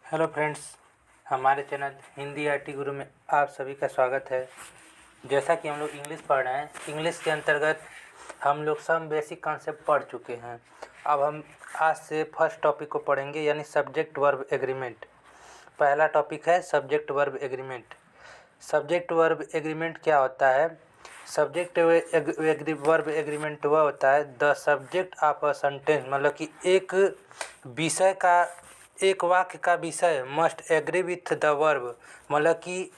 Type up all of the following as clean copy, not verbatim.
Hello friends, हमारे channel Hindi IT गुरु में आप सभी का स्वागत है। जैसा कि हम लोग इंग्लिश पढ़ रहे हैं, इंग्लिश के अंतर्गत हम लोग सम बेसिक कॉन्सेप्ट पढ़ चुके हैं। अब हम आज से फर्स्ट टॉपिक को पढ़ेंगे, यानी सब्जेक्ट वर्ब एग्रीमेंट। पहला टॉपिक है subject verb agreement. Subject verb agreement क्या होता है? सब्जेक्ट वर्ब एग्रीमेंट वह होता है the subject of a sentence, मतलब कि एक वाक्य का विषय must agree with the verb, मतलब कि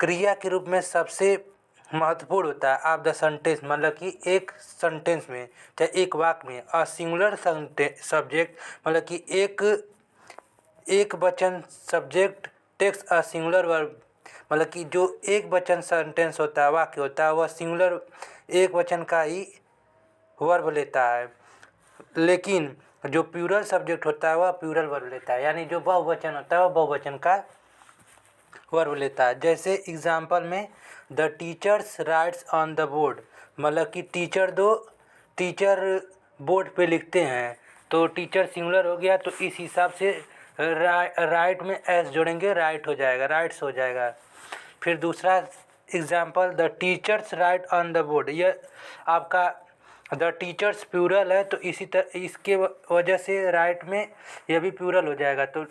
क्रिया के रूप में सबसे महत्वपूर्ण होता है ऑफ द सेंटेंस, मतलब कि एक सेंटेंस में चाहे एक वाक्य में अ सिंगुलर सब्जेक्ट, मतलब कि एक वचन subject takes a singular verb, मतलब कि जो एक वचन सेंटेंस होता है, वाक्य होता है, वह सिंगुलर एक वचन का ही वर्ब लेता है। लेकिन जो प्लूरल सब्जेक्ट होता है वह प्लूरल वर्ब लेता है, यानी जो बहुवचन होता है वह बहुवचन का वर्ब लेता है। जैसे एग्जाम्पल में the teachers rights on the board, मतलब कि टीचर बोर्ड पे लिखते हैं, तो टीचर सिंगुलर हो गया, तो इस हिसाब से राइट में एस जोड़ेंगे, राइट हो जाएगा, राइट्स हो जाएगा। फिर दूसरा example the teachers right on the board, यह आपका द टीचर्स प्लूरल है, तो इसके वजह से राइट में यह भी प्लूरल हो जाएगा, तो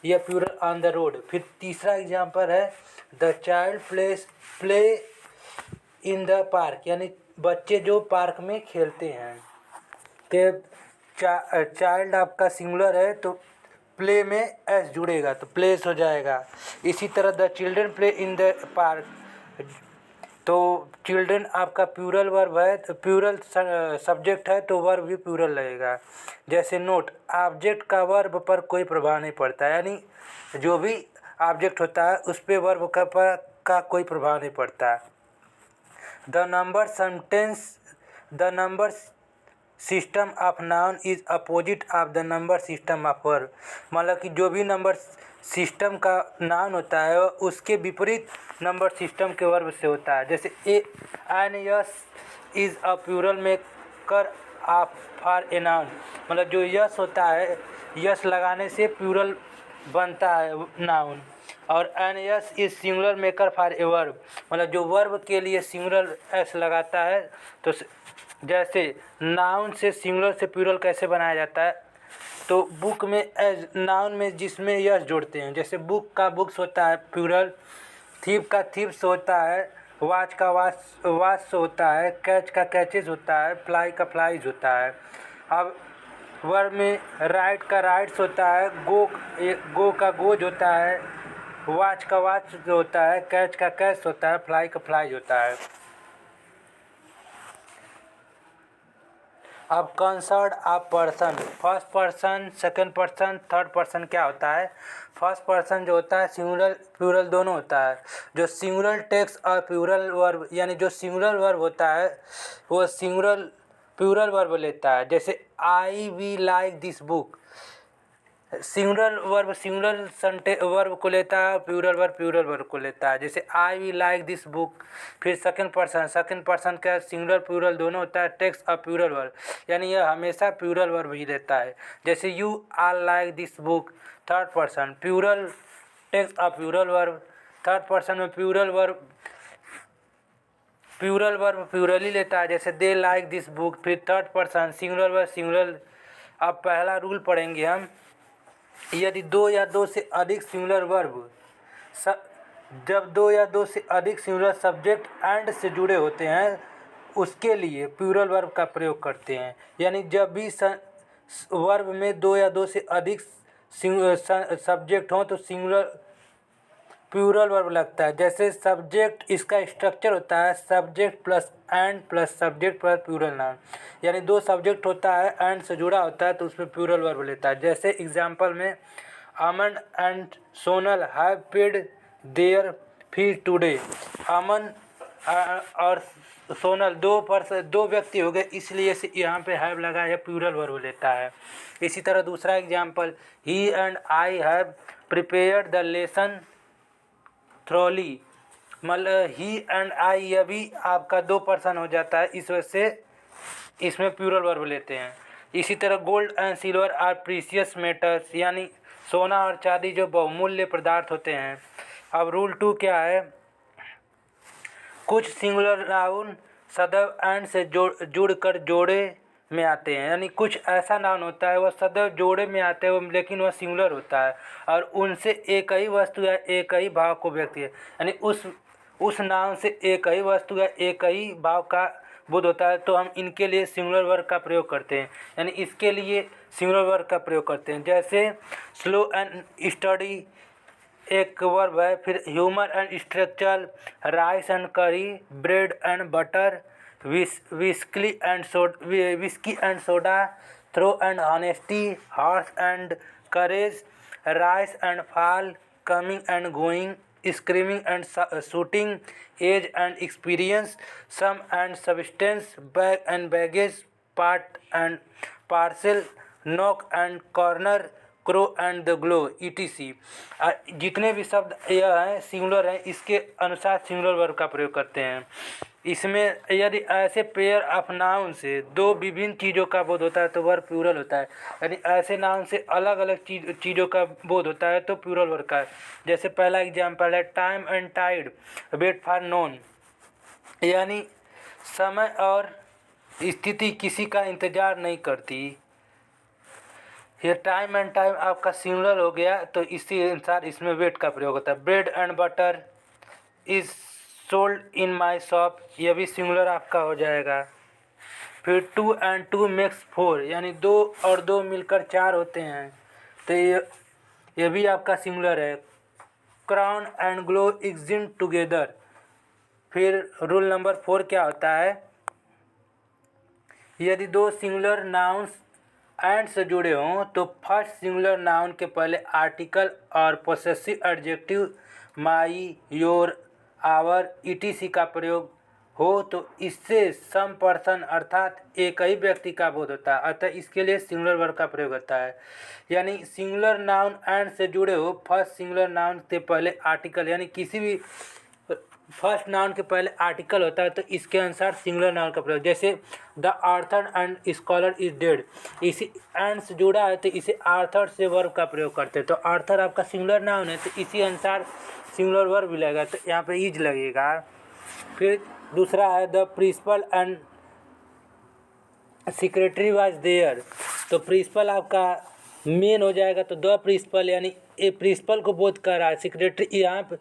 यह प्लूरल ऑन द रोड। फिर तीसरा एग्जांपल है the child play in the park, यानी बच्चे जो पार्क में खेलते हैं। तो चाइल्ड आपका सिंगुलर है, तो प्ले में एस जुड़ेगा, तो प्लेस हो जाएगा। इसी तरह the children play in the park, तो चिल्ड्रन आपका प्लूरल वर्ब है, तो प्लूरल सब्जेक्ट है, तो वर्ब भी प्लूरल लगेगा। जैसे नोट, ऑब्जेक्ट का वर्ब पर कोई प्रभाव नहीं पड़ता, यानी जो भी ऑब्जेक्ट होता है उस पर वर्ब का कोई प्रभाव नहीं पड़ता। The number system of noun is opposite of the number system of verb, मतलब कि जो भी नंबर सिस्टम का नाउन होता है उसके विपरीत नंबर सिस्टम के वर्ब से होता है। जैसे an S is a plural maker of for a noun, मतलब जो यस होता है, यस लगाने से प्लूरल बनता है नाउन। और an S is singular maker for a verb, मतलब जो वर्ब के लिए सिंगुलर एस लगाता है। तो जैसे नाउन से सिंगुलर से प्लूरल कैसे बनाया जाता है, तो बुक में एज नाउन में जिसमें यस जोड़ते हैं। जैसे बुक का बुक्स होता है प्लूरल, थीप का थीप्स होता है, वाच का वाच होता है, कैच का कैचेज होता है, फ्लाई का फ्लाइज होता है। अब वर्ब में राइट का राइट्स होता है, गो का गोज होता है, वाच का वाच होता है, कैच का कैच होता है, फ्लाई का फ्लाइज होता है। अब concern of person, first person, second person, third person क्या होता है? फर्स्ट पर्सन जो होता है सिंगुलर प्लूरल दोनों होता है। जो सिंगुलर टेक्स्ट और प्लूरल वर्ब, यानी जो सिंगुलर वर्ब होता है वो सिंगुलर प्लूरल वर्ब लेता है। जैसे I we like this book, singular verb singular verb को लेता है, प्लूरल वर्ब को लेता है। जैसे I we like this book. फिर सेकंड पर्सन का सिंगुलर प्लूरल दोनों होता है, टेक्स्ट और प्लूरल वर्ब, यानी यह हमेशा प्लूरल वर्ब ही लेता है। जैसे you are like this book, third person plural takes और प्लूरल वर्ब। थर्ड पर्सन में प्लूरल वर्ब प्लूरल ही लेता है, जैसे दे लाइक दिस बुक। फिर third person singular verb singular. अब पहला रूल पढ़ेंगे हम, यदि दो या दो से अधिक सिंगुलर वर्ब जब दो या दो से अधिक सिंगुलर सब्जेक्ट एंड से जुड़े होते हैं उसके लिए प्लूरल वर्ब का प्रयोग करते हैं। यानी जब भी वर्ब में दो या दो से अधिक सब्जेक्ट हों तो सिंगुलर प्लूरल वर्ब लगता है। जैसे सब्जेक्ट, इसका स्ट्रक्चर होता है subject plus and plus subject plus plural noun, यानी दो सब्जेक्ट होता है एंड से जुड़ा होता है तो उसमें प्लूरल वर्ब लेता है। जैसे एग्जांपल में Aman and Sonal have paid their fee today. Aman और सोनल दो व्यक्ति हो गए, इसलिए से यहाँ पे हैव लगा है, प्लूरल वर्ब लेता है। इसी तरह दूसरा example, he and I have prepared the lesson thoroughly, मतलब ही एंड आई, यह भी आपका दो पर्सन हो जाता है, इस वजह से इसमें प्लूरल वर्ब लेते हैं। इसी तरह gold and silver are precious metals, यानी सोना और चांदी जो बहुमूल्य पदार्थ होते हैं। अब रूल 2 क्या है, कुछ सिंगुलर नाउन सदैव एंड से जुड़कर जोड़े में आते हैं, यानी कुछ ऐसा नाउन होता है वह सदैव जोड़े में आते हैं लेकिन वह सिंगुलर होता है और उनसे एक ही वस्तु या एक ही भाव को व्यक्त है, यानी उस नाउन से एक ही वस्तु या एक ही भाव का बोध होता है, तो हम इनके लिए सिंगुलर वर्ब का प्रयोग करते हैं, यानी इसके लिए सिंगुलर वर्ब का प्रयोग करते हैं। जैसे स्लो एंड स्टडी एक वर्ब है, फिर humour and structure, rice and curry, bread and butter, whisky and soda, throw and honesty, horse and courage, rise and fall, coming and going, screaming and shooting, age and experience, sum and substance, bag and baggage, part and parcel, knock and corner, crow and the glow etc। जितने भी शब्द यह हैं singular हैं, इसके अनुसार singular verb का प्रयोग करते हैं। इसमें यदि ऐसे पेयर ऑफ नाउन से दो विभिन्न चीज़ों का बोध होता है तो वर्ब प्लूरल होता है, यानी ऐसे नाउन से अलग अलग चीज़ों का बोध होता है तो प्लूरल वर्ब का है। जैसे पहला एग्जाम्पल है time and tide wait for none, यानी समय और स्थिति किसी का इंतज़ार नहीं करती। ये टाइम एंड टाइम आपका सिंगुलर हो गया तो इसी अनुसार इसमें वेट का प्रयोग होता है। Bread and butter is sold in my shop, यह भी सिंगुलर आपका हो जाएगा। फिर 2 and 2 makes 4, यानी 2 और 2 मिलकर 4 होते हैं, तो ये भी आपका सिंगुलर है। Crown and glow exist together. फिर रूल नंबर 4 क्या होता है, यदि दो सिंगुलर नाउन्स एंड से जुड़े हों तो फर्स्ट सिंगुलर नाउन के पहले आर्टिकल और possessive adjective my, your, our etc का प्रयोग हो तो इससे सम पर्सन अर्थात एक ही व्यक्ति का बोध होता है, अतः इसके लिए सिंगुलर वर्ब का प्रयोग होता है। यानी सिंगुलर नाउन एंड से जुड़े हो, फर्स्ट सिंगुलर नाउन के पहले आर्टिकल, यानी किसी भी फर्स्ट नाउन के पहले आर्टिकल होता है तो इसके अनुसार सिंगुलर नाउन का प्रयोग। जैसे the Arthur and scholar is dead, इसी एंड से जुड़ा है तो इसे आर्थर से वर्ब का प्रयोग करते हैं, तो आर्थर आपका सिंगुलर नाउन है तो इसी अनुसार सिंगुलर वर्ब भी लगेगा, तो यहाँ पे इज लगेगा। फिर दूसरा है the principal and secretary was there, तो प्रिंसिपल आपका मेन हो जाएगा तो द प्रिंसिपल, यानी ए प्रिंसिपल को बोध कर रहा है, सेक्रेटरी यहाँ पे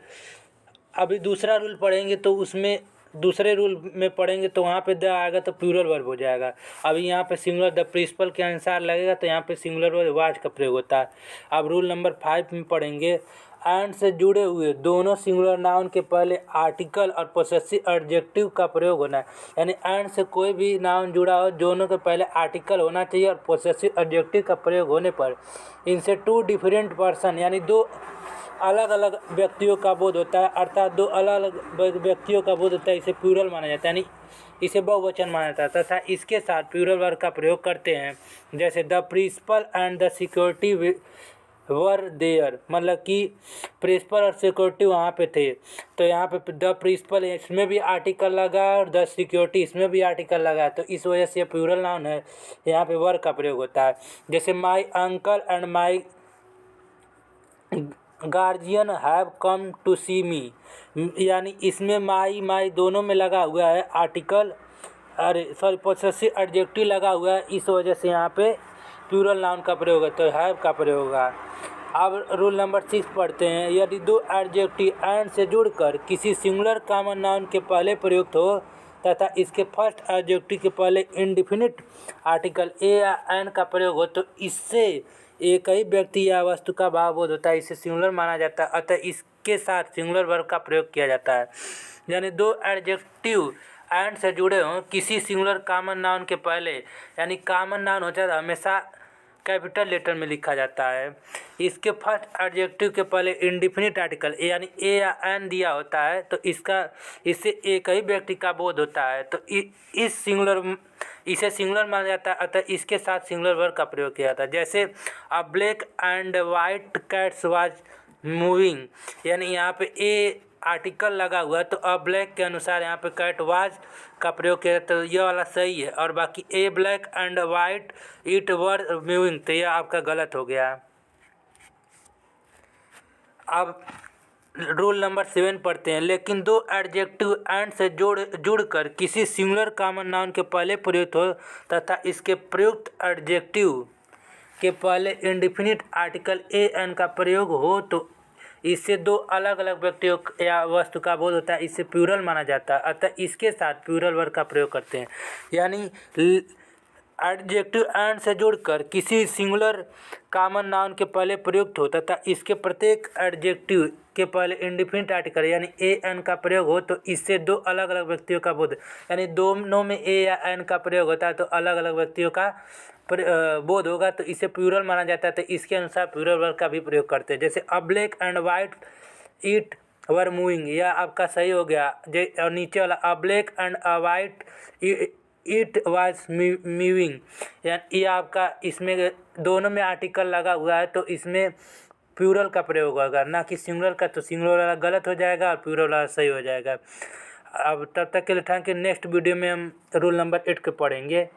अभी दूसरा रूल पढ़ेंगे तो उसमें दूसरे रूल में पढ़ेंगे तो वहाँ पे द आएगा तो प्लूरल वर्ब हो जाएगा। अभी यहाँ पे सिंगुलर द प्रिंसिपल के अनुसार लगेगा तो यहाँ पे सिंगुलर वर्ब वाज का प्रयोग होता है। अब रूल नंबर 5 में पढ़ेंगे एंड से जुड़े हुए दोनों सिंगुलर नाउन के पहले आर्टिकल और पोसेसिव एडजेक्टिव का प्रयोग होना है, यानी एंड से कोई भी नाउन जुड़ा हो दोनों के पहले आर्टिकल होना चाहिए और पोसेसिव एडजेक्टिव का प्रयोग होने पर इनसे 2 डिफरेंट पर्सन, यानी 2 अलग अलग व्यक्तियों का बोध होता है, अर्थात 2 अलग अलग व्यक्तियों का बोध होता है, इसे प्लूरल माना जाता है, यानी इसे बहुवचन माना जाता है तथा इसके साथ प्लूरल वर्ब का प्रयोग करते हैं। जैसे the principal and the security were there, मतलब कि प्रिंसिपल और सिक्योरिटी वहाँ पे थे, तो यहाँ पे द प्रिंसिपल इसमें भी आर्टिकल लगा और द सिक्योरिटी इसमें भी आर्टिकल लगा, तो इस वजह से प्लूरल नाउन है, यहाँ पे वर्ब का प्रयोग होता है। जैसे my uncle and my guardian have come to see me, यानी इसमें माई दोनों में लगा हुआ है आर्टिकल, अरे सॉरी पोसेसिव एडजेक्टिव लगा हुआ है, इस वजह से यहाँ पे प्लूरल नाउन का प्रयोग है तो हैव का प्रयोग होगा। अब रूल नंबर 6 पढ़ते हैं, यदि 2 एडजेक्टिव एंड से जुड़कर किसी सिंगुलर कॉमन नाउन के पहले प्रयुक्त हो तथा इसके फर्स्ट एडजेक्टिव के पहले इंडिफिनिट आर्टिकल ए या एन का प्रयोग हो तो इससे एक ही व्यक्ति या वस्तु का भाव बोध होता है, इसे सिंगुलर माना जाता है, अतः इसके साथ सिंगुलर वर्ब का प्रयोग किया जाता है। यानी 2 एडजेक्टिव एंड से जुड़े हों किसी सिंगुलर कॉमन नाउन के पहले, यानी कॉमन नाउन होता है हमेशा कैपिटल लेटर में लिखा जाता है, इसके फर्स्ट एडजेक्टिव के पहले इंडिफिनिट आर्टिकल यानी ए या एन दिया होता है तो इससे एक ही व्यक्ति का बोध होता है, तो इसे सिंगुलर माना जाता है, अतः इसके साथ सिंगुलर वर्ब का प्रयोग किया जाता है। जैसे अ black and white cats was moving, यानी यहाँ पे ए आर्टिकल लगा हुआ है तो अ ब्लैक के अनुसार यहाँ पे कैट वाज का प्रयोग किया, तो ये वाला सही है। और बाकी a black and white it were moving, तो यह आपका गलत हो गया। अब रूल नंबर 7 पढ़ते हैं। लेकिन दो एडजेक्टिव एंड से जुड़कर किसी सिंगुलर कॉमन नाउन के पहले प्रयुक्त हो तथा इसके प्रयुक्त एडजेक्टिव के पहले इंडेफिनिट आर्टिकल ए एन का प्रयोग हो तो इससे दो अलग अलग व्यक्तियों या वस्तु का बोध होता है, इससे प्लूरल माना जाता है। अतः इसके साथ प्लूरल वर्ग का प्रयोग करते हैं। यानी एडजेक्टिव एंड से जुड़कर किसी सिंगुलर कॉमन नाउन के पहले प्रयुक्त हो तथा इसके प्रत्येक एडजेक्टिव के पहले इंडेफिनिट आर्टिकल यानी ए एन का प्रयोग हो तो इससे दो अलग अलग व्यक्तियों का बोध, यानी दोनों में ए या एन का प्रयोग होता है तो अलग अलग व्यक्तियों का बोध होगा, तो इसे प्लूरल माना जाता है। तो इसके अनुसार प्लूरल वर्ग का भी प्रयोग करते हैं। जैसे अ black and white it were moving, यह आपका सही हो गया। और नीचे वाला अ black and a white it was moving, यानी ये आपका इसमें दोनों में आर्टिकल लगा हुआ है तो इसमें प्लूरल का प्रयोग होगा, ना कि सिंगुलर का। तो सिंगुलर वाला गलत हो जाएगा और प्लूरल वाला सही हो जाएगा। अब तब तक के लिए थैंक यू। नेक्स्ट वीडियो में हम रूल नंबर 8 के पढ़ेंगे।